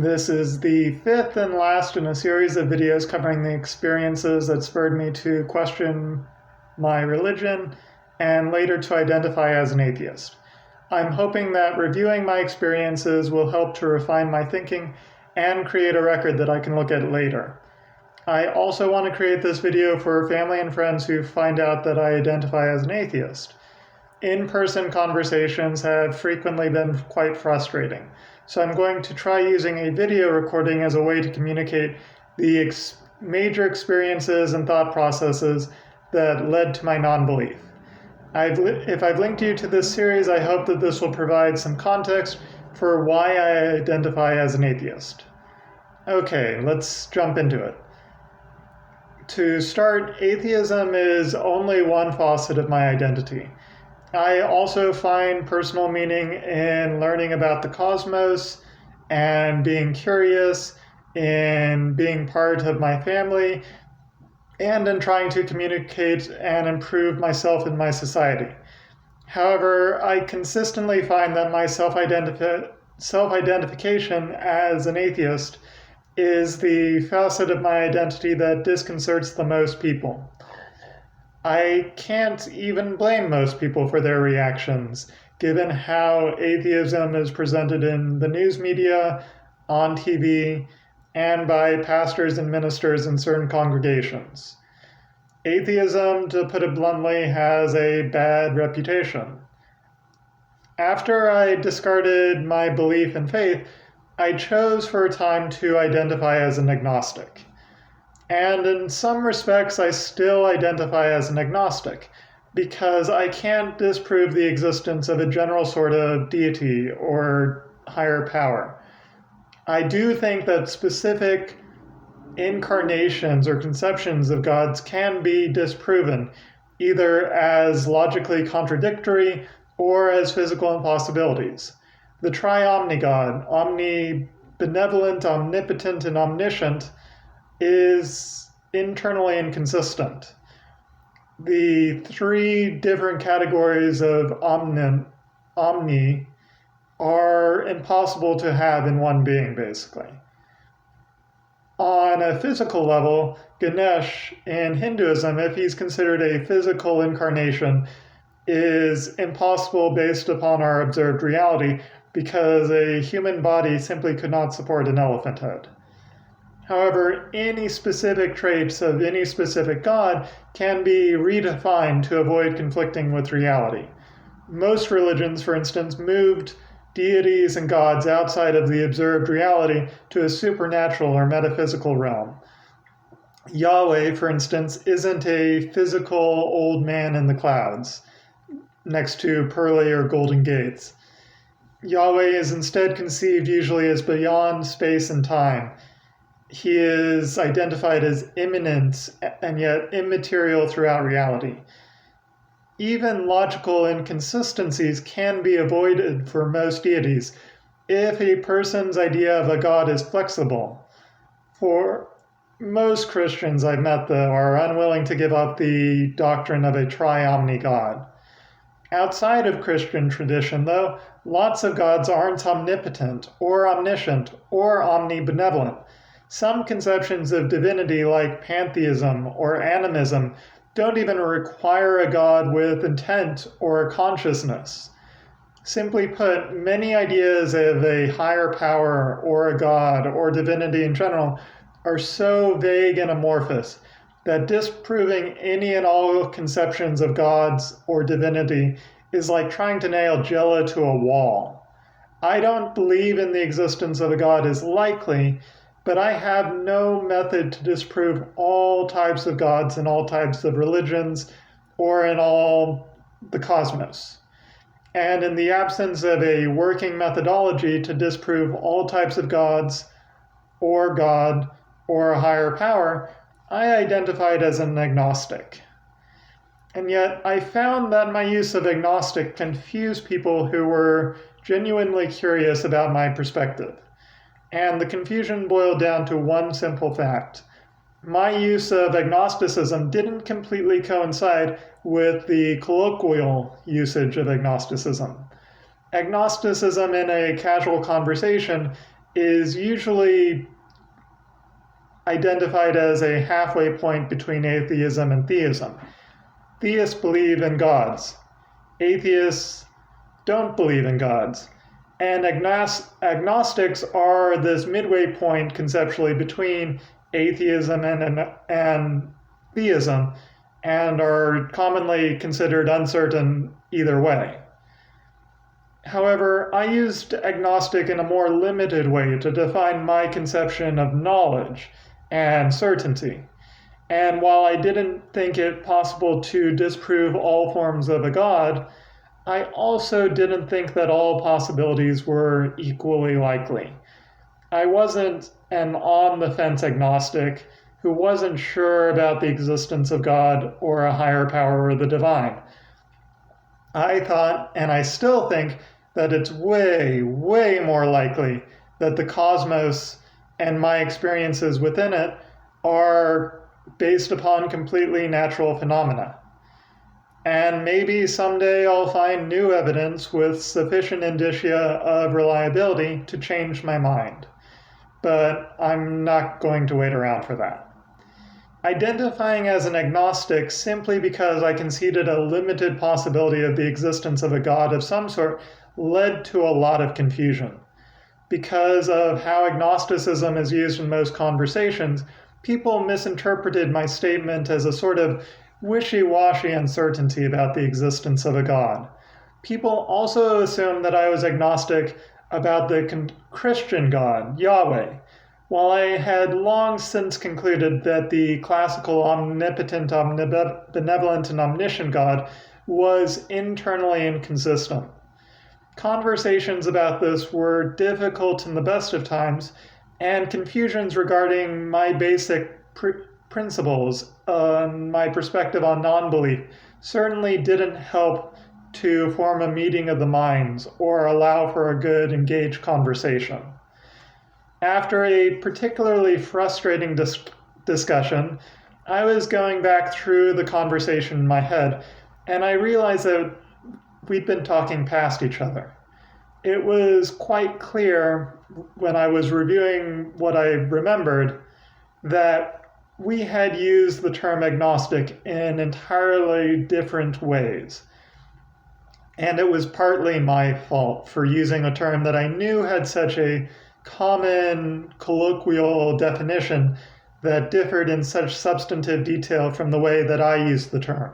This is the fifth and last in a series of videos covering the experiences that spurred me to question my religion and later to identify as an atheist. I'm hoping that reviewing my experiences will help to refine my thinking and create a record that I can look at later. I also want to create this video for family and friends who find out that I identify as an atheist. In-person conversations have frequently been quite frustrating, so I'm going to try using a video recording as a way to communicate the major experiences and thought processes that led to my non-belief. If I've linked you to this series, I hope that this will provide some context for why I identify as an atheist. Okay, let's jump into it. To start, atheism is only one facet of my identity. I also find personal meaning in learning about the cosmos and being curious, in being part of my family, and in trying to communicate and improve myself and my society. However, I consistently find that my self-identification as an atheist is the facet of my identity that disconcerts the most people. I can't even blame most people for their reactions, given how atheism is presented in the news media, on TV, and by pastors and ministers in certain congregations. Atheism, to put it bluntly, has a bad reputation. After I discarded my belief and faith, I chose for a time to identify as an agnostic. And in some respects, I still identify as an agnostic, because I can't disprove the existence of a general sort of deity or higher power. I do think that specific incarnations or conceptions of gods can be disproven, either as logically contradictory or as physical impossibilities. The tri-omni-God, omnibenevolent, omnipotent, and omniscient, is internally inconsistent. The three different categories of omni are impossible to have in one being, basically. On a physical level, Ganesh in Hinduism, if he's considered a physical incarnation, is impossible based upon our observed reality because a human body simply could not support an elephant head. However, any specific traits of any specific god can be redefined to avoid conflicting with reality. Most religions, for instance, moved deities and gods outside of the observed reality to a supernatural or metaphysical realm. Yahweh, for instance, isn't a physical old man in the clouds next to pearly or golden gates. Yahweh is instead conceived usually as beyond space and time. He is identified as immanent and yet immaterial throughout reality. Even logical inconsistencies can be avoided for most deities if a person's idea of a god is flexible. For most Christians I've met, though, are unwilling to give up the doctrine of a tri-omni God. Outside of Christian tradition, though, lots of gods aren't omnipotent or omniscient or omnibenevolent. Some conceptions of divinity, like pantheism or animism, don't even require a god with intent or consciousness. Simply put, many ideas of a higher power or a god or divinity in general are so vague and amorphous that disproving any and all conceptions of gods or divinity is like trying to nail Jello to a wall. I don't believe in the existence of a god is likely, but I have no method to disprove all types of gods in all types of religions or in all the cosmos. And in the absence of a working methodology to disprove all types of gods or God or a higher power, I identified as an agnostic. And yet I found that my use of agnostic confused people who were genuinely curious about my perspective. And the confusion boiled down to one simple fact. My use of agnosticism didn't completely coincide with the colloquial usage of agnosticism. Agnosticism in a casual conversation is usually identified as a halfway point between atheism and theism. Theists believe in gods. Atheists don't believe in gods. And agnostics are this midway point conceptually between atheism and theism, and are commonly considered uncertain either way. However, I used agnostic in a more limited way to define my conception of knowledge and certainty. And while I didn't think it possible to disprove all forms of a God, I also didn't think that all possibilities were equally likely. I wasn't an on-the-fence agnostic who wasn't sure about the existence of God or a higher power or the divine. I thought, and I still think, that it's way, way more likely that the cosmos and my experiences within it are based upon completely natural phenomena. And maybe someday I'll find new evidence with sufficient indicia of reliability to change my mind. But I'm not going to wait around for that. Identifying as an agnostic simply because I conceded a limited possibility of the existence of a God of some sort led to a lot of confusion. Because of how agnosticism is used in most conversations, people misinterpreted my statement as a sort of wishy-washy uncertainty about the existence of a God. People also assumed that I was agnostic about the Christian God, Yahweh, while I had long since concluded that the classical omnipotent, benevolent, and omniscient God was internally inconsistent. Conversations about this were difficult in the best of times, and confusions regarding my basic principles, my perspective on non-belief, certainly didn't help to form a meeting of the minds or allow for a good, engaged conversation. After a particularly frustrating discussion, I was going back through the conversation in my head, and I realized that we'd been talking past each other. It was quite clear when I was reviewing what I remembered that we had used the term agnostic in entirely different ways. And it was partly my fault for using a term that I knew had such a common colloquial definition that differed in such substantive detail from the way that I used the term.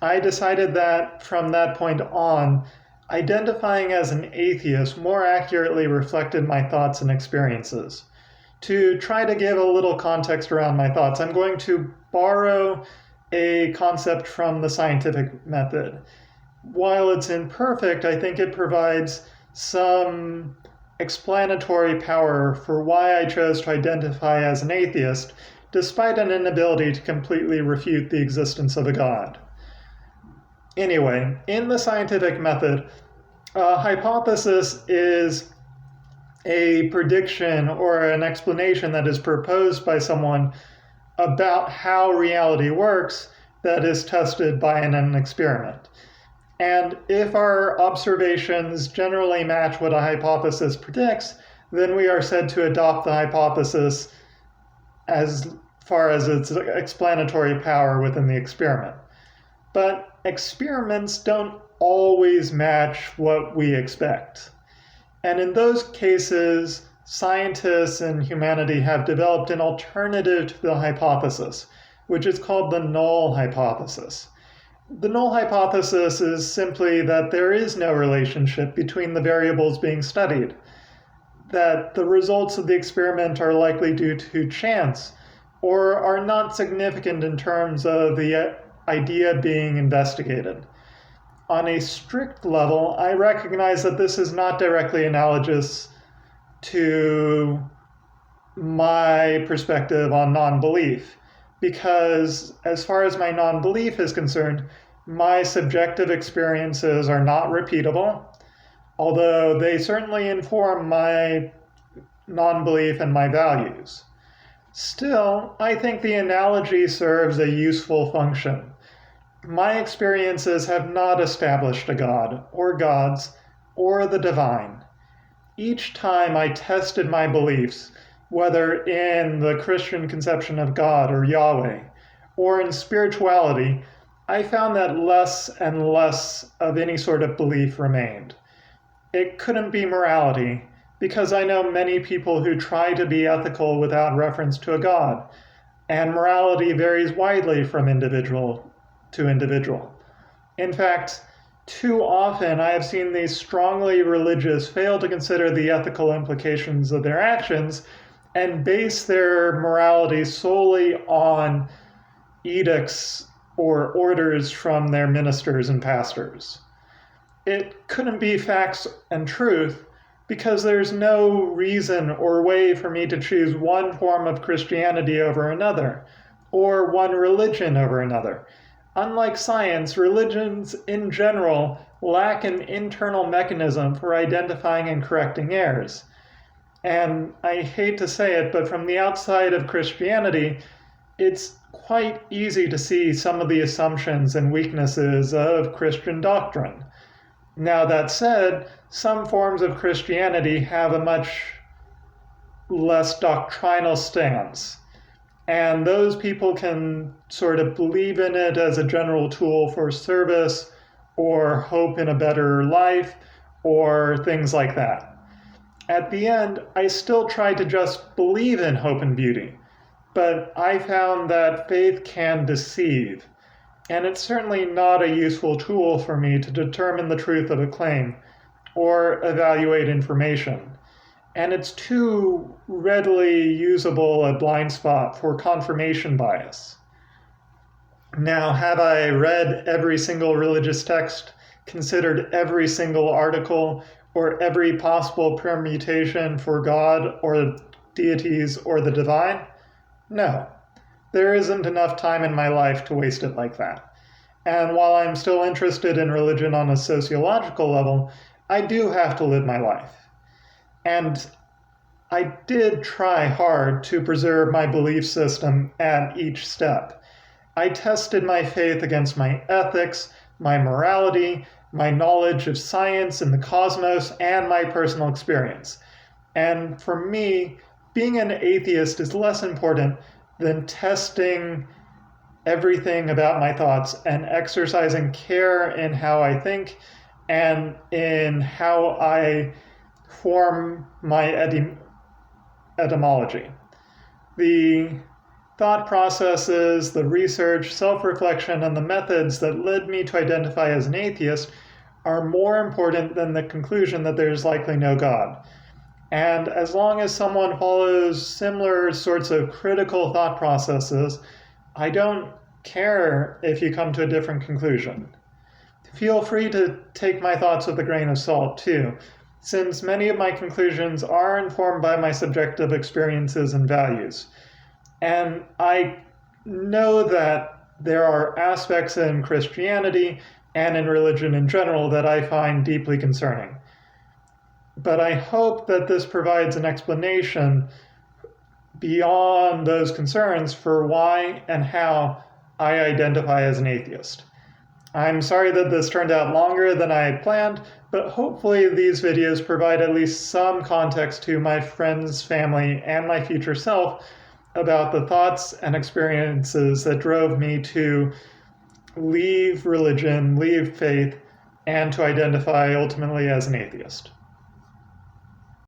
I decided that from that point on, identifying as an atheist more accurately reflected my thoughts and experiences. To try to give a little context around my thoughts, I'm going to borrow a concept from the scientific method. While it's imperfect, I think it provides some explanatory power for why I chose to identify as an atheist, despite an inability to completely refute the existence of a God. Anyway, in the scientific method, a hypothesis is a prediction or an explanation that is proposed by someone about how reality works that is tested by an experiment. And if our observations generally match what a hypothesis predicts, then we are said to adopt the hypothesis as far as its explanatory power within the experiment. But experiments don't always match what we expect. And in those cases, scientists and humanity have developed an alternative to the hypothesis, which is called the null hypothesis. The null hypothesis is simply that there is no relationship between the variables being studied, that the results of the experiment are likely due to chance, or are not significant in terms of the idea being investigated. On a strict level, I recognize that this is not directly analogous to my perspective on non-belief, because as far as my non-belief is concerned, my subjective experiences are not repeatable, although they certainly inform my non-belief and my values. Still, I think the analogy serves a useful function. My experiences have not established a God, or gods, or the divine. each time I tested my beliefs, whether in the Christian conception of God or Yahweh, or in spirituality, I found that less and less of any sort of belief remained. It couldn't be morality, because I know many people who try to be ethical without reference to a God, and morality varies widely from individual to individual. In fact, too often I have seen these strongly religious fail to consider the ethical implications of their actions and base their morality solely on edicts or orders from their ministers and pastors. It couldn't be facts and truth because there's no reason or way for me to choose one form of Christianity over another, or one religion over another. Unlike science, religions in general lack an internal mechanism for identifying and correcting errors. And I hate to say it, but from the outside of Christianity, it's quite easy to see some of the assumptions and weaknesses of Christian doctrine. Now, that said, some forms of Christianity have a much less doctrinal stance. And those people can sort of believe in it as a general tool for service or hope in a better life or things like that. At the end, I still try to just believe in hope and beauty, but I found that faith can deceive. And it's certainly not a useful tool for me to determine the truth of a claim or evaluate information. And it's too readily usable a blind spot for confirmation bias. Now, have I read every single religious text, considered every single article, or every possible permutation for God or deities or the divine? No. There isn't enough time in my life to waste it like that. And while I'm still interested in religion on a sociological level, I do have to live my life. And I did try hard to preserve my belief system at each step. I tested my faith against my ethics, my morality, my knowledge of science and the cosmos, and my personal experience. And for me, being an atheist is less important than testing everything about my thoughts and exercising care in how I think and in how I form my etymology. The thought processes, the research, self-reflection, and the methods that led me to identify as an atheist are more important than the conclusion that there's likely no God. And as long as someone follows similar sorts of critical thought processes, I don't care if you come to a different conclusion. Feel free to take my thoughts with a grain of salt, too, since many of my conclusions are informed by my subjective experiences and values. And I know that there are aspects in Christianity and in religion in general that I find deeply concerning. But I hope that this provides an explanation beyond those concerns for why and how I identify as an atheist. I'm sorry that this turned out longer than I had planned, but hopefully these videos provide at least some context to my friends, family, and my future self about the thoughts and experiences that drove me to leave religion, leave faith, and to identify ultimately as an atheist.